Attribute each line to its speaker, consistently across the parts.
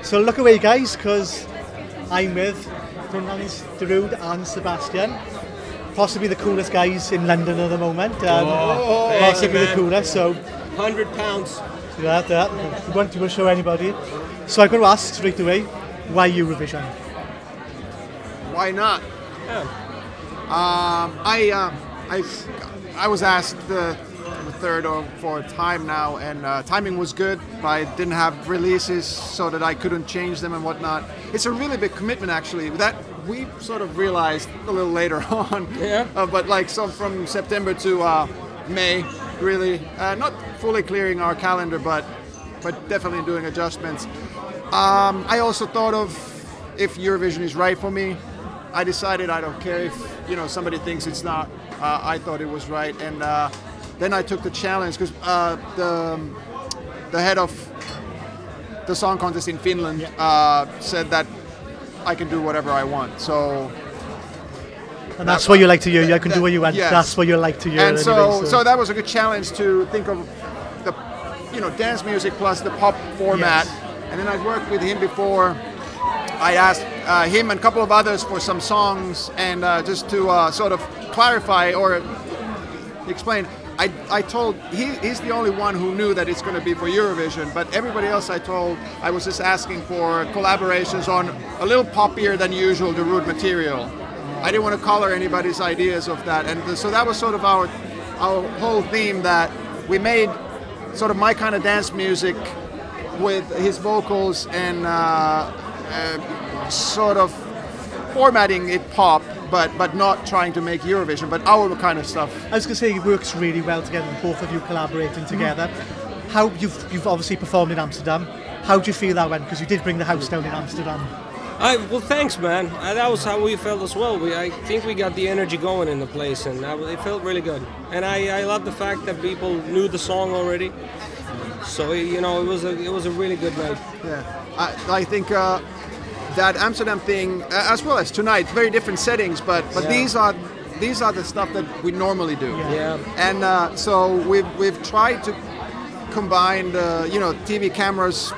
Speaker 1: So look away, guys, because I'm with FINLAND's Darude and Sebastian. Possibly the coolest guys in London at the moment. Possibly the coolest. So
Speaker 2: 100 pounds.
Speaker 1: We want to show anybody. So I'm going to ask straight away, why Eurovision?
Speaker 3: Why not?
Speaker 2: Yeah.
Speaker 3: I was asked the third or fourth time now, and timing was good. I didn't have releases so that I couldn't change them and whatnot. It's a really big commitment, actually. That we sort of realized a little later on.
Speaker 2: Yeah.
Speaker 3: But like from September to May, really not fully clearing our calendar, but definitely doing adjustments. I also thought of if Eurovision is right for me. I decided I don't care if somebody thinks it's not. I thought it was right, and then I took the challenge because the head of the song contest in Finland said that I can do whatever I want. So,
Speaker 1: and that's what you like to hear. You can do what you want.
Speaker 3: Yes.
Speaker 1: That's what you like to hear.
Speaker 3: And
Speaker 1: anyway,
Speaker 3: so that was a good challenge to think of the dance music plus the pop format.
Speaker 1: Yes.
Speaker 3: And then I'd worked with him before. I asked him and a couple of others for some songs, and just to sort of clarify or explain, I told he's the only one who knew that it's going to be for Eurovision, but everybody else I told I was just asking for collaborations on a little poppier than usual Darude material. I didn't want to color anybody's ideas of that, and so that was sort of our whole theme, that we made sort of my kind of dance music with his vocals and sort of formatting it pop, but not trying to make Eurovision, but our kind of stuff.
Speaker 1: I was going to say it works really well together, both of you collaborating together. How you've obviously performed in Amsterdam. How do you feel that went? Because you did bring the house down in Amsterdam.
Speaker 2: Well, thanks, man. That was how we felt as well. I think we got the energy going in the place, and it felt really good. And I love the fact that people knew the song already. So it was a really good night.
Speaker 3: Yeah, I think that Amsterdam thing, as well as tonight, very different settings, but these are the stuff that we normally do.
Speaker 2: Yeah.
Speaker 3: And so we've tried to combine the TV cameras,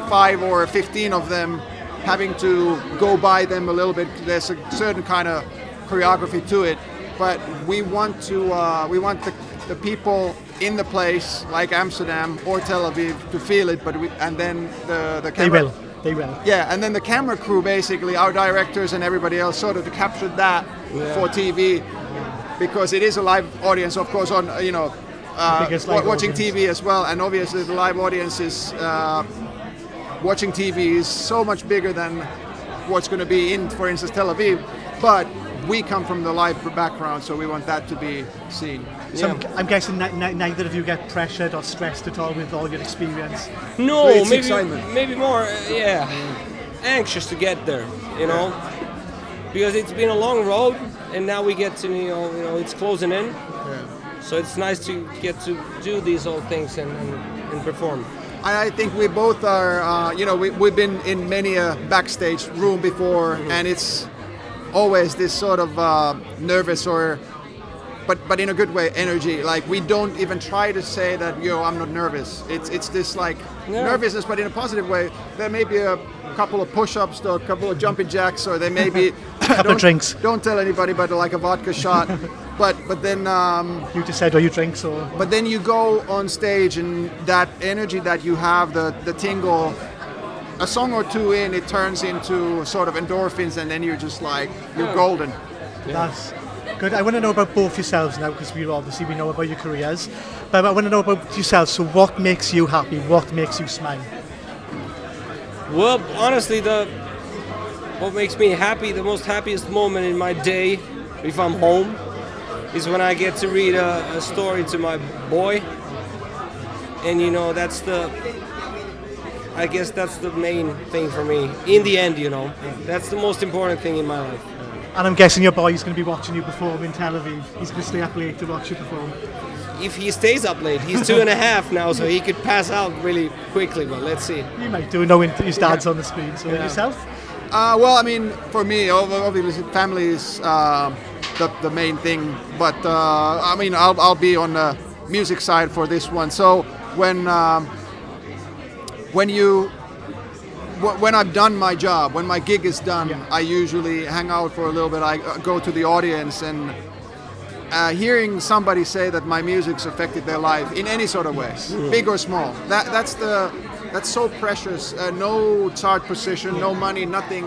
Speaker 3: 5 or 15 of them, having to go by them a little bit. There's a certain kind of choreography to it, but we want the people in the place like Amsterdam or Tel Aviv to feel it, and then the camera.
Speaker 1: They will.
Speaker 3: Yeah, and then the camera crew, basically, our directors and everybody else, sort of to capture that for TV, because it is a live audience, of course, on watching
Speaker 1: audience.
Speaker 3: TV as well, and obviously the live audience is watching TV is so much bigger than what's going to be in, for instance, Tel Aviv, but we come from the live background, so we want that to be seen.
Speaker 1: So I'm guessing neither of you get pressured or stressed at all with all your experience.
Speaker 2: No,
Speaker 3: it's excitement.
Speaker 2: Maybe more, anxious to get there, because it's been a long road, and now we get to, it's closing in.
Speaker 3: Yeah.
Speaker 2: So it's nice to get to do these old things and perform.
Speaker 3: I think we both are, we've been in many a backstage room before, and it's always this sort of nervous but in a good way, energy. Like, we don't even try to say that, I'm not nervous. It's this nervousness, but in a positive way. There may be a couple of push-ups, or a couple of jumping jacks, or there may be
Speaker 1: a couple of drinks.
Speaker 3: Don't tell anybody, but like a vodka shot. but then
Speaker 1: you decide what you drink, so.
Speaker 3: But then you go on stage, and that energy that you have, the tingle, a song or two in, it turns into sort of endorphins, and then you're just like, you're golden.
Speaker 1: Yeah. That's good. I want to know about both yourselves now, because we know about your careers, but I want to know about yourselves. So what makes you happy? What makes you smile?
Speaker 2: Well, honestly, what makes me happy, the most happiest moment in my day, if I'm home, is when I get to read a story to my boy, and I guess that's the main thing for me. In the end, that's the most important thing in my life.
Speaker 1: And I'm guessing your boy is going to be watching you perform in Tel Aviv. He's going to stay up late to watch you perform.
Speaker 2: If he stays up late, he's 2.5 now, so he could pass out really quickly, but let's see.
Speaker 1: He might do, knowing his dad's on the screen. So yourself?
Speaker 3: Well, I mean, for me, obviously family is the main thing, but I mean, I'll be on the music side for this one. So when you when I've done my job, when my gig is done,
Speaker 1: Yeah.
Speaker 3: I usually hang out for a little bit. I go to the audience, and hearing somebody say that my music's affected their life in any sort of way, big or small, that's so precious. No chart position, no money, nothing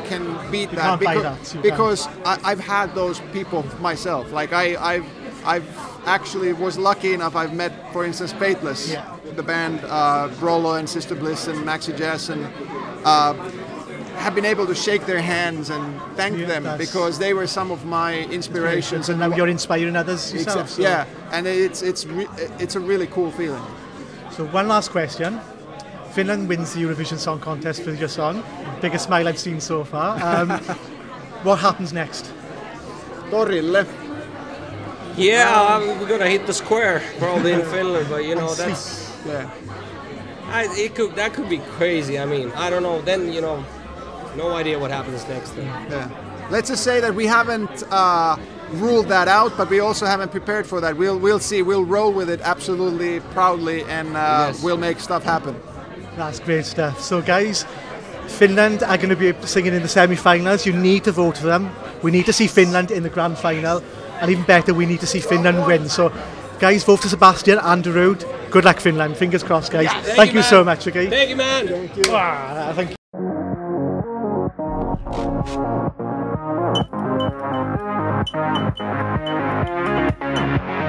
Speaker 3: can beat that.
Speaker 1: Can't buy that. You
Speaker 3: Because I've had those people myself. Like I've actually was lucky enough. I've met, for instance, Faithless,
Speaker 1: Yeah.
Speaker 3: the band, Brolo and Sister Bliss and Maxi Jazz, and have been able to shake their hands and thank them because they were some of my inspirations.
Speaker 1: And now you're inspiring others yourself. So.
Speaker 3: Yeah, and it's a really cool feeling.
Speaker 1: So one last question. Finland wins the Eurovision Song Contest with your song. Biggest smile I've seen so far. What happens next?
Speaker 3: Torille.
Speaker 2: Yeah, we're gonna hit the square probably in Finland, but you know that's that could be crazy. I mean, I don't know. Then no idea what happens next. Then.
Speaker 3: Yeah. Let's just say that we haven't ruled that out, but we also haven't prepared for that. We'll see. We'll roll with it absolutely proudly, and we'll make stuff happen.
Speaker 1: That's great stuff. So guys, Finland are going to be singing in the semi-finals. You need to vote for them. We need to see Finland in the grand final, and even better, we need to see Finland win. So guys, vote for Sebastian and Darude. Good luck, Finland. Fingers crossed, guys.
Speaker 2: Yeah,
Speaker 1: thank you so much. Okay.
Speaker 2: Thank you, man.
Speaker 3: Thank you.
Speaker 1: Thank you.